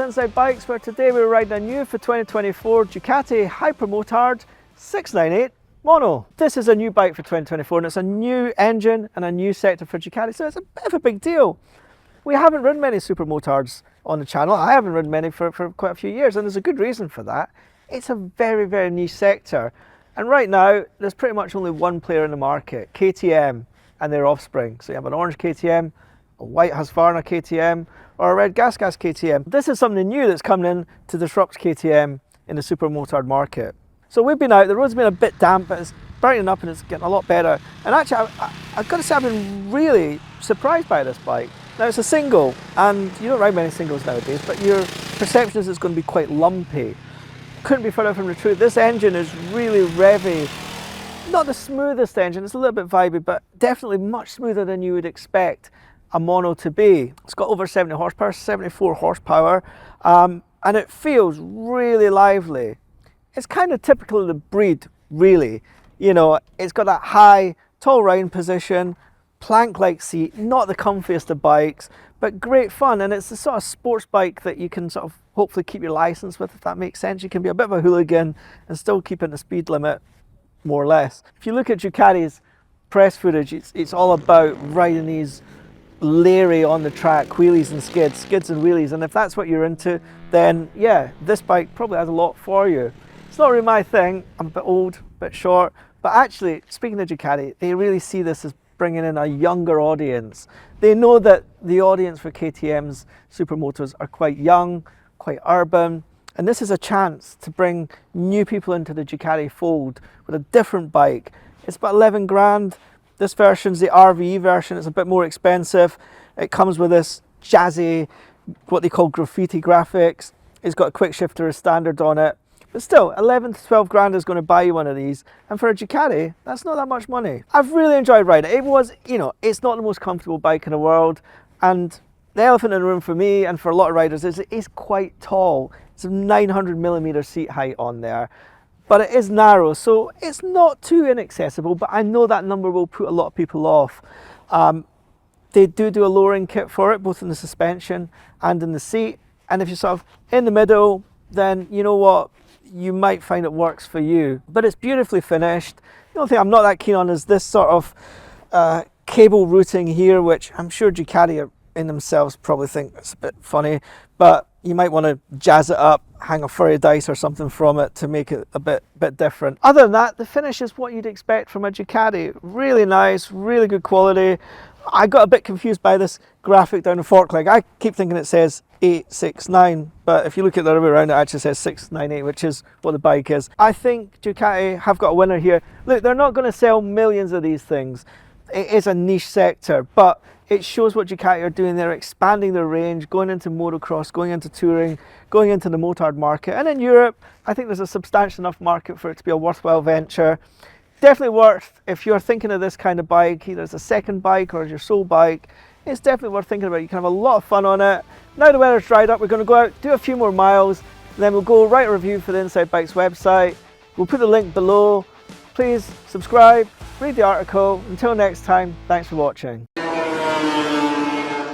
Inside Bikes, where today we're riding a new for 2024 Ducati Hypermotard 698 Mono. This is a new bike for 2024 and it's a new engine and a new sector for Ducati, so it's a bit of a big deal. We haven't ridden many supermotards on the channel. I haven't ridden many for quite a few years, and there's a good reason for that. It's a very, very niche sector. And right now, there's pretty much only one player in the market, KTM and their offspring. So you have an orange KTM, a white Husqvarna KTM, or a red Gas KTM. This is something new that's coming in to disrupt KTM in the supermotard market. So we've been out, the road's been a bit damp, but it's brightening up and it's getting a lot better. And actually, I've got to say, I've been really surprised by this bike. Now it's a single, and you don't ride many singles nowadays, but your perception is it's going to be quite lumpy. Couldn't be further from the truth. This engine is really revvy. Not the smoothest engine, it's a little bit vibey, but definitely much smoother than you would expect a mono to be. It's got over 70 horsepower, 74 horsepower, and it feels really lively. It's kind of typical of the breed, really. You know, it's got that high, tall riding position, plank-like seat, not the comfiest of bikes, but great fun. And it's the sort of sports bike that you can sort of hopefully keep your license with, if that makes sense. You can be a bit of a hooligan and still keep in the speed limit, more or less. If you look at Ducati's press footage, it's all about riding these leery on the track wheelies and skids and wheelies, and if that's what you're into, then yeah, this bike probably has a lot for you. It's not really my thing. I'm a bit old, a bit short, but actually, speaking of Ducati, they really see this as bringing in a younger audience. They know that the audience for KTM's supermotors are quite young, quite urban, and this is a chance to bring new people into the Ducati fold with a different bike. It's about 11 grand. This version's the RVE version. It's a bit more expensive. It comes with this jazzy, what they call graffiti graphics. It's got a quick shifter as standard on it. But still, 11 to 12 grand is going to buy you one of these. And for a Ducati, that's not that much money. I've really enjoyed riding it. It was, you know, it's not the most comfortable bike in the world. And the elephant in the room for me and for a lot of riders is it is quite tall. It's a 900mm seat height on there. But it is narrow, so it's not too inaccessible, but I know that number will put a lot of people off. They do a lowering kit for it, both in the suspension and in the seat. And if you're sort of in the middle, then you know what, you might find it works for you. But it's beautifully finished. The only thing I'm not that keen on is this sort of cable routing here, which I'm sure Ducati in themselves probably think it's a bit funny, but you might want to jazz it up, hang a furry dice or something from it to make it a bit different. Other than that, the finish is what you'd expect from a Ducati. Really nice, really good quality. I got a bit confused by this graphic down the fork leg. I keep thinking it says 869, but if you look at the other way around, it actually says 698, which is what the bike is. I think Ducati have got a winner here. Look, they're not going to sell millions of these things. It is a niche sector, but it shows what Ducati are doing. They're expanding their range, going into motocross, going into touring, going into the motard market. And in Europe, I think there's a substantial enough market for it to be a worthwhile venture. Definitely worth, if you're thinking of this kind of bike, either as a second bike or as your sole bike, it's definitely worth thinking about. You can have a lot of fun on it. Now the weather's dried up, we're going to go out, do a few more miles, then we'll go write a review for the Inside Bikes website. We'll put the link below. Please subscribe, read the article. Until next time, thanks for watching.